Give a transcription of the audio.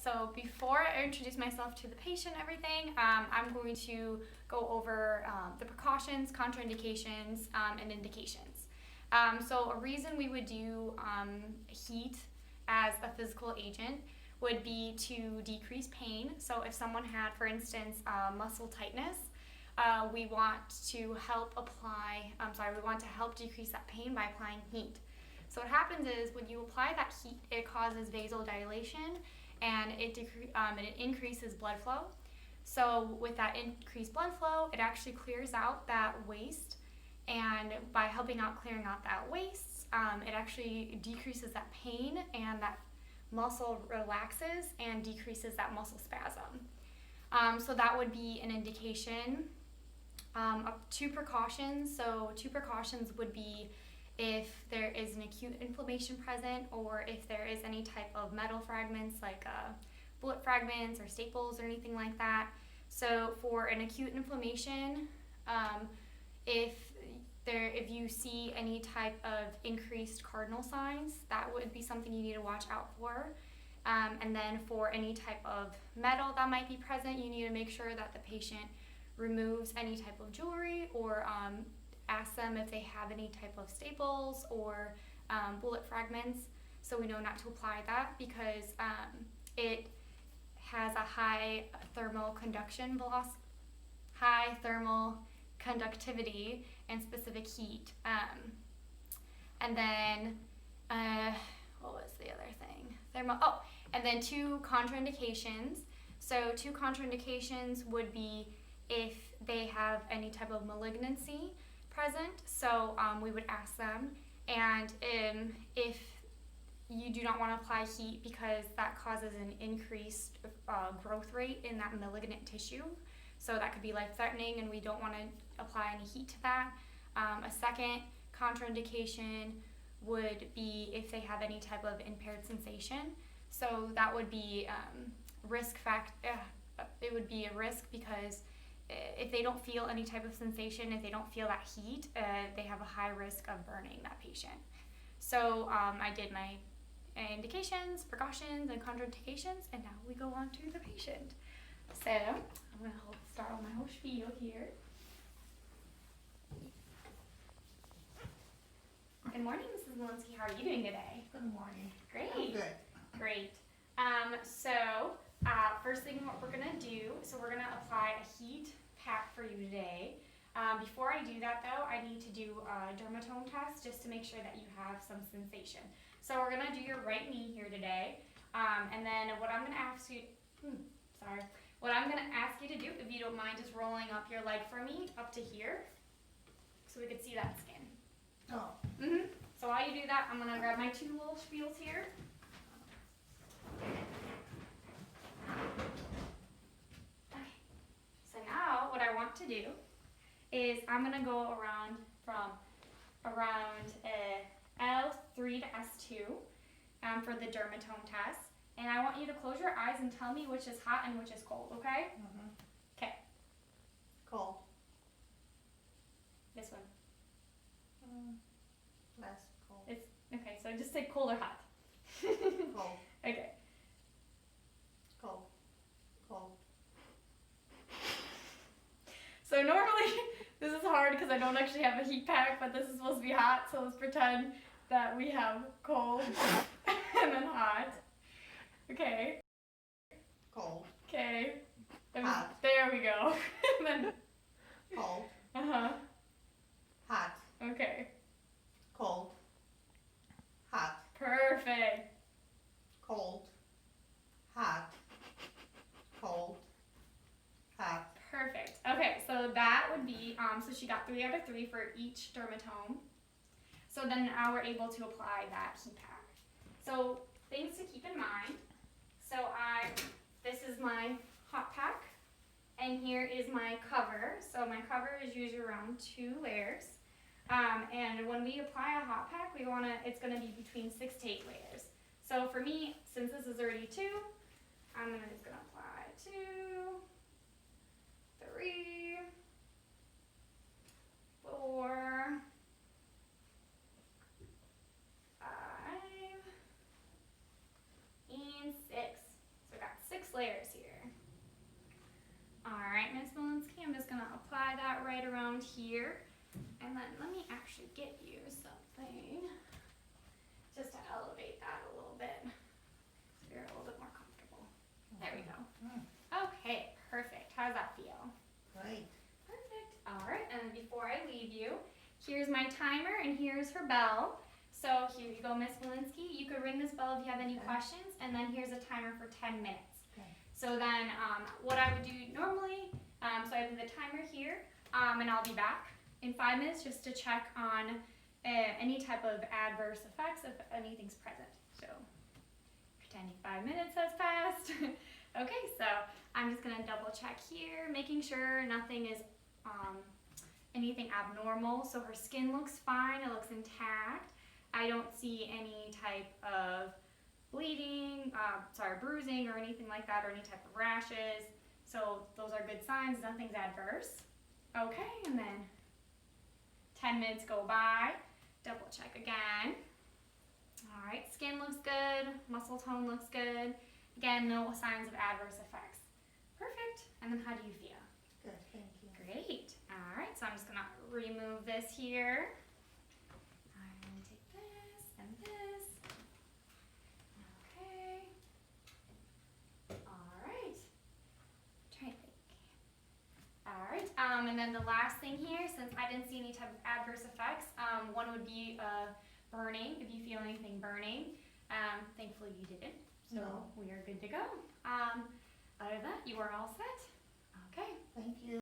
So before I introduce myself to the patient and everything, I'm going to go over the precautions, contraindications, and indications. So a reason we would do heat as a physical agent would be to decrease pain. So if someone had, for instance, muscle tightness, we want to help decrease that pain by applying heat. So what happens is when you apply that heat, it causes vasodilation and it increases blood flow. So with that increased blood flow, it actually clears out that waste, and by helping out clearing out that waste, it actually decreases that pain, and that muscle relaxes and decreases that muscle spasm. So that would be an indication. Two precautions. So two precautions would be if there is an acute inflammation present, or if there is any type of metal fragments like bullet fragments or staples or anything like that. So for an acute inflammation, if you see any type of increased cardinal signs, that would be something you need to watch out for. And then for any type of metal that might be present, you need to make sure that the patient removes any type of jewelry, or ask them if they have any type of staples or bullet fragments, so we know not to apply that, because it has a high thermal conductivity and specific heat. And then what was the other thing? And then two contraindications. So two contraindications would be if they have any type of malignancy present. So we would ask them, and if you do not want to apply heat because that causes an increased growth rate in that malignant tissue, so that could be life-threatening, and we don't want to apply any heat to that. A second contraindication would be if they have any type of impaired sensation. So that would be it would be a risk, because if they don't feel any type of sensation, if they don't feel that heat, they have a high risk of burning that patient. So I did my indications, precautions, and contraindications, and now we go on to the patient. So I'm going to start on my whole spiel here. Good morning, Mrs. Malinsky. How are you doing today? Good morning. Great. I'm good. Great. First thing what we're going to do, so we're going to apply a heat pack for you today. Before I do that though, I need to do a dermatome test just to make sure that you have some sensation. So we're going to do your right knee here today. And then what I'm going to ask you, what I'm going to ask you to do, if you don't mind just rolling up your leg for me up to here, so we can see that skin. Oh. So while you do that, I'm going to grab my two little spiels here. Okay. So now what I want to do is I'm going to go around from L3 to S2 for the dermatome test. And I want you to close your eyes and tell me which is hot and which is cold, okay? Okay. Cold. This one. Less cold. Okay, so just say cold or hot. Cold. Okay. Cold. Cold. So normally this is hard because I don't actually have a heat pack, but this is supposed to be hot, so let's pretend that we have cold and then hot. Okay. Cold. Okay. Hot. There we go. And then Cold. Hot. Hot. Okay. Cold. Hot. Perfect. Cold. Hot. Cold. Hot. Perfect. Okay, so that would be, so she got 3 out of 3 for each dermatome. So then now we're able to apply that heat pack. So things to keep in mind. So this is my hot pack, and here is my cover. So my cover is usually around 2 layers. And when we apply a hot pack, it's gonna be between 6 to 8 layers. So for me, since this is already 2, I'm just gonna apply 2, 3, 4, 5, and 6. So I got around here. And then let me actually get you something just to elevate that a little bit so you're a little bit more comfortable. There we go. Okay, perfect. How does that feel? Great. Perfect. All right, and then before I leave you, here's my timer and here's her bell. So here you go, Miss Walensky. You could ring this bell if you have any Okay. questions, and then here's a timer for 10 minutes. Okay. So then what I would do normally, so I have the timer here, and I'll be back in 5 minutes just to check on any type of adverse effects if anything's present. So pretending 5 minutes has passed. Okay, so I'm just gonna double check here, making sure nothing is anything abnormal. So her skin looks fine, it looks intact. I don't see any type of bleeding, bruising or anything like that, or any type of rashes. So those are good signs, nothing's adverse. Okay, and then 10 minutes go by, double check again. All right, skin looks good, muscle tone looks good. Again, no signs of adverse effects. Perfect, and then how do you feel? Good, thank you. Great, all right, so I'm just gonna remove this here. I'm gonna take this and this. Okay. All right. Try to think. All right, and then the last thing here, since I didn't see any type of adverse effects, one would be burning, if you feel anything burning. Thankfully you didn't, so No. we are good to go. Other than that, you are all set. Okay. Thank you.